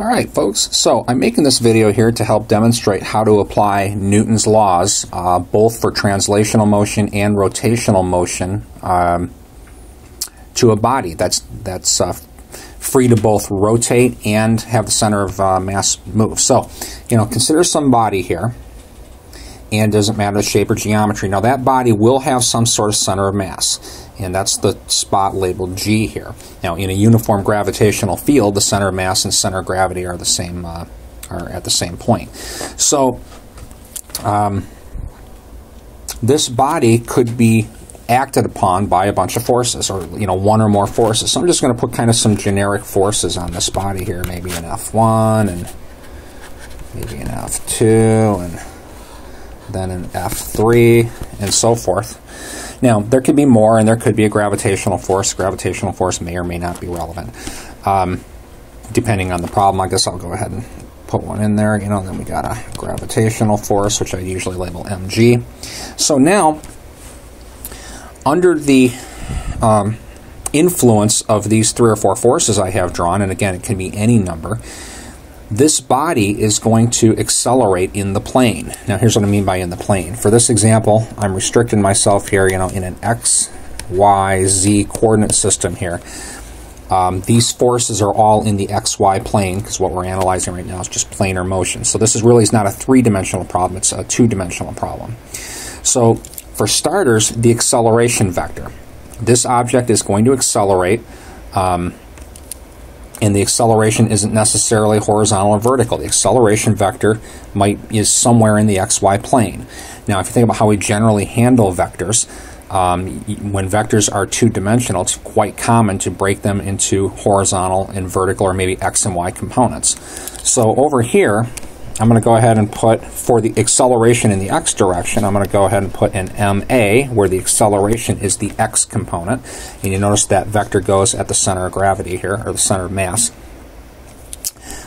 Alright folks, so I'm making this video here to help demonstrate how to apply Newton's laws both for translational motion and rotational motion to a body that's free to both rotate and have the center of mass move. So, consider some body here, and it doesn't matter the shape or geometry. Now that body will have some sort of center of mass, and that's the spot labeled G here. Now in a uniform gravitational field, the center of mass and center of gravity are the same, are at the same point. So this body could be acted upon by a bunch of forces, or one or more forces. So I'm just going to put kind of some generic forces on this body here, maybe an F1 and maybe an F2 and then an F3 and so forth. Now there could be more, and there could be a gravitational force. Gravitational force may or may not be relevant depending on the problem. I guess I'll go ahead and put one in there. Then we got a gravitational force, which I usually label mg. So now, under the influence of these 3 or 4 forces I have drawn, and again it can be any number, this body is going to accelerate in the plane. Now here's what I mean by in the plane. For this example, I'm restricting myself here, in an x, y, z coordinate system here. These forces are all in the xy plane, because what we're analyzing right now is just planar motion. So this is not a 3-dimensional problem, it's a 2-dimensional problem. So for starters, the acceleration vector. This object is going to accelerate, and the acceleration isn't necessarily horizontal or vertical. The acceleration vector is somewhere in the xy plane. Now, if you think about how we generally handle vectors, when vectors are 2-dimensional, it's quite common to break them into horizontal and vertical, or maybe x and y components. So over here, I'm going to go ahead and put, for the acceleration in the x direction, I'm going to go ahead and put an MA, where the acceleration is the x component. And you notice that vector goes at the center of gravity here, or the center of mass.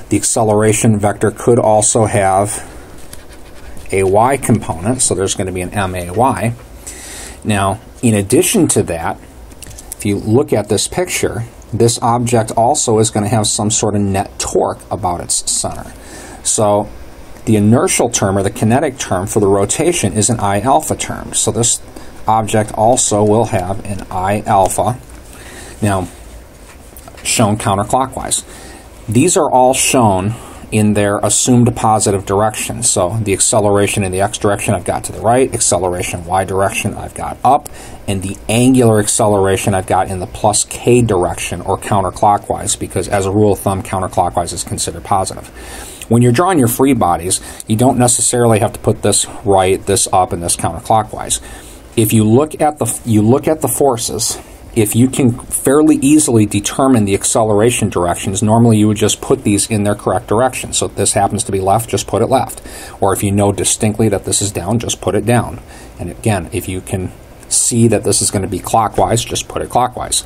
The acceleration vector could also have a y component, so there's going to be an MAY. Now, in addition to that, if you look at this picture, this object also is going to have some sort of net torque about its center. So the inertial term, or the kinetic term for the rotation, is an I alpha term. So this object also will have an I alpha, now shown counterclockwise. These are all shown in their assumed positive direction. So the acceleration in the x direction I've got to the right, acceleration y direction I've got up, and the angular acceleration I've got in the plus k direction, or counterclockwise, because as a rule of thumb, counterclockwise is considered positive. When you're drawing your free bodies, you don't necessarily have to put this right, this up, and this counterclockwise. If you look at the forces, if you can fairly easily determine the acceleration directions, normally you would just put these in their correct direction. So if this happens to be left, just put it left. Or if you know distinctly that this is down, just put it down. And again, if you can see that this is going to be clockwise, just put it clockwise.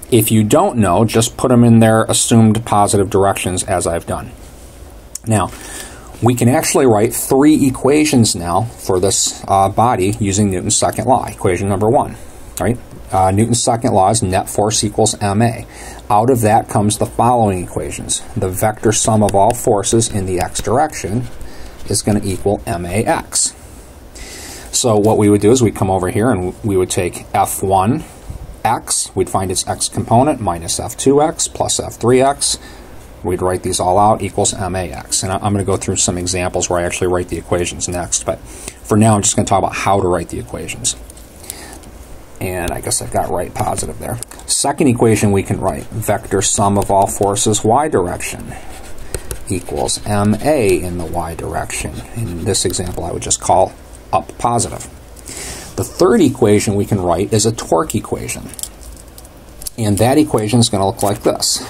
If you don't know, just put them in their assumed positive directions, as I've done. Now, we can actually write 3 equations now for this body using Newton's second law. Equation number 1, right? Newton's second law is net force equals ma. Out of that comes the following equations. The vector sum of all forces in the x direction is going to equal max. So what we would do is we'd come over here and we would take F1 x, we'd find its x component, minus F2x plus F3x. We'd write these all out, equals max. And I'm going to go through some examples where I actually write the equations next, but for now I'm just going to talk about how to write the equations. And I guess I've got right positive there. Second equation we can write, vector sum of all forces y direction equals ma in the y direction. In this example I would just call up positive. The third equation we can write is a torque equation. And that equation is going to look like this.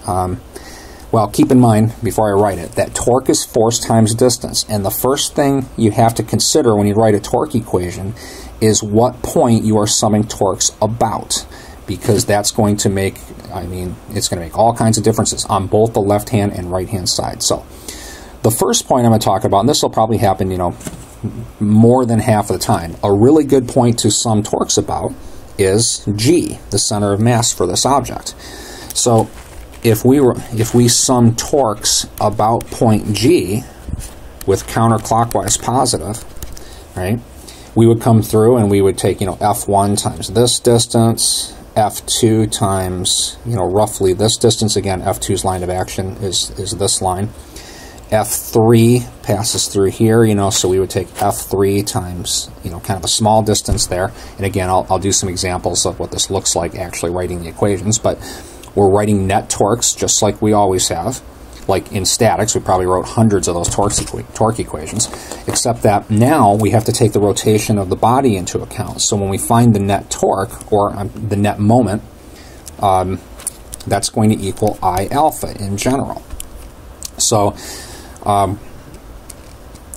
Well, keep in mind, before I write it, that torque is force times distance. And the first thing you have to consider when you write a torque equation is what point you are summing torques about. Because that's going to make, it's going to make all kinds of differences on both the left-hand and right-hand side. So the first point I'm going to talk about, and this will probably happen, more than half of the time. A really good point to sum torques about is G, the center of mass for this object. So if we sum torques about point G with counterclockwise positive, right, we would come through and we would take, F1 times this distance, F2 times, roughly this distance. Again, F2's line of action is this line. F3 passes through here, so we would take F3 times, kind of a small distance there. And again, I'll do some examples of what this looks like actually writing the equations, but we're writing net torques just like we always have. Like in statics, we probably wrote hundreds of those torque equations, except that now we have to take the rotation of the body into account. So when we find the net torque, or the net moment, that's going to equal I alpha in general. So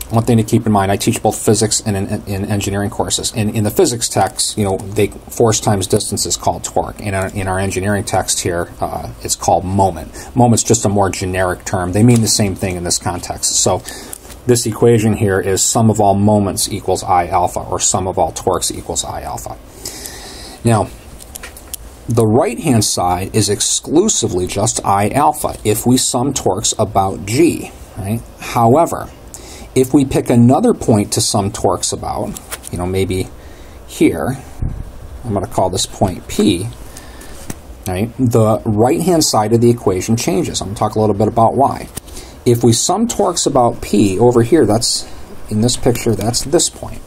one thing to keep in mind, I teach both physics and in engineering courses. In the physics text, force times distance is called torque. In our engineering text here, it's called moment. Moment's just a more generic term. They mean the same thing in this context. So this equation here is sum of all moments equals I alpha, or sum of all torques equals I alpha. Now, the right-hand side is exclusively just I alpha if we sum torques about G, right? However, if we pick another point to sum torques about, maybe here, I'm going to call this point P, right? The right-hand side of the equation changes. I'm going to talk a little bit about why. If we sum torques about P over here, that's, in this picture, that's this point.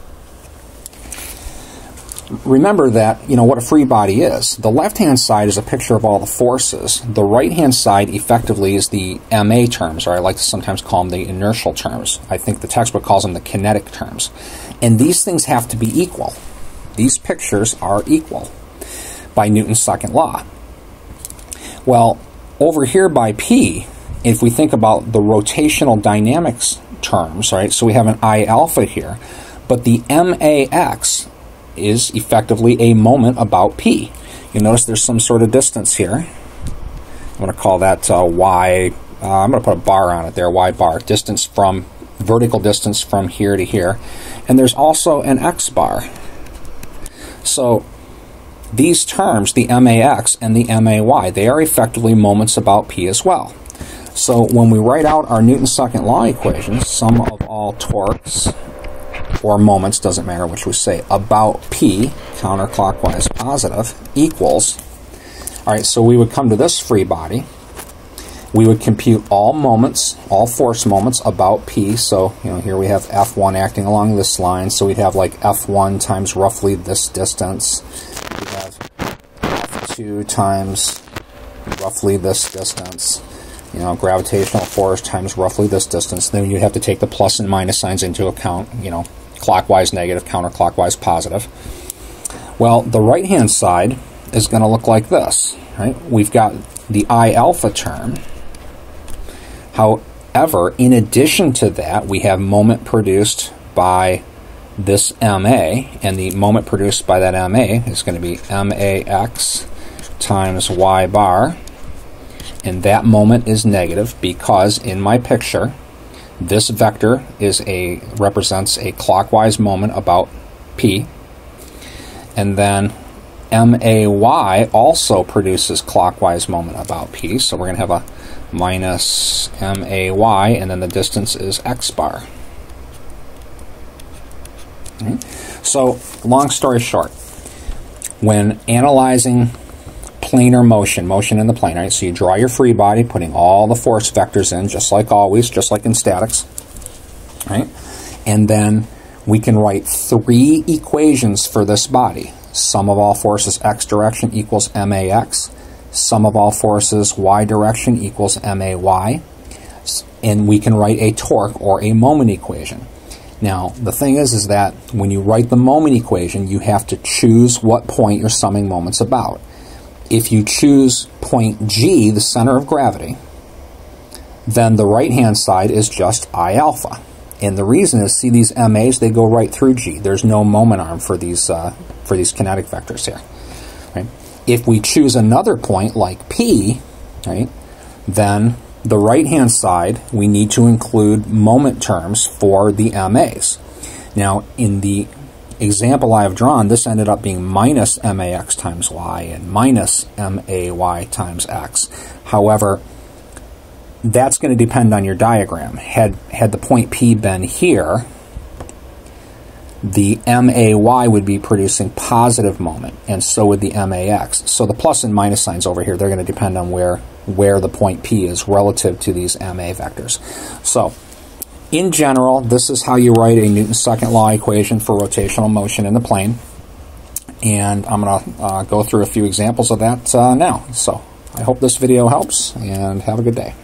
Remember that, what a free body is. The left-hand side is a picture of all the forces. The right-hand side effectively is the MA terms, or I like to sometimes call them the inertial terms. I think the textbook calls them the kinetic terms. And these things have to be equal. These pictures are equal by Newton's second law. Well, over here by P, if we think about the rotational dynamics terms, right, so we have an I alpha here, but the MAX is effectively a moment about P. You'll notice there's some sort of distance here. I'm going to call that Y. I'm going to put a bar on it there, Y bar, distance from, vertical distance from here to here. And there's also an X bar. So these terms, the MAX and the MAY, they are effectively moments about P as well. So when we write out our Newton's second law equation, sum of all torques, or moments, doesn't matter which we say, about P, counterclockwise positive, equals, all right, so we would come to this free body. We would compute all moments, all force moments about P. So, here we have F1 acting along this line, so we'd have like F1 times roughly this distance. We have F2 times roughly this distance. Gravitational force times roughly this distance. Then you have to take the plus and minus signs into account, clockwise negative, counterclockwise positive. Well, the right-hand side is going to look like this, right? We've got the I alpha term. However, in addition to that, we have moment produced by this MA, and the moment produced by that MA is going to be MAX times Y bar, and that moment is negative because in my picture, this vector represents a clockwise moment about P, and then MAY also produces clockwise moment about P, so we're going to have a minus MAY, and then the distance is X bar. Okay. So, long story short, when analyzing planar motion in the plane, right? So you draw your free body, putting all the force vectors in, just like always, just like in statics, right? And then we can write three equations for this body. Sum of all forces x direction equals MAX. Sum of all forces y direction equals MAY. And we can write a torque or a moment equation. Now, the thing is that when you write the moment equation, you have to choose what point you're summing moments about. If you choose point G, the center of gravity, then the right-hand side is just I alpha. And the reason is, see these MAs, they go right through G. There's no moment arm for these kinetic vectors here. Right? If we choose another point like P, right, then the right-hand side, we need to include moment terms for the MAs. Now, in the example I have drawn, this ended up being minus max times y and minus may times x. However, that's going to depend on your diagram. Had the point P been here, the may would be producing positive moment, and so would the max. So the plus and minus signs over here, they're going to depend on where the point P is relative to these ma vectors. So, in general, this is how you write a Newton's second law equation for rotational motion in the plane. And I'm going to go through a few examples of that now. So, I hope this video helps, and have a good day.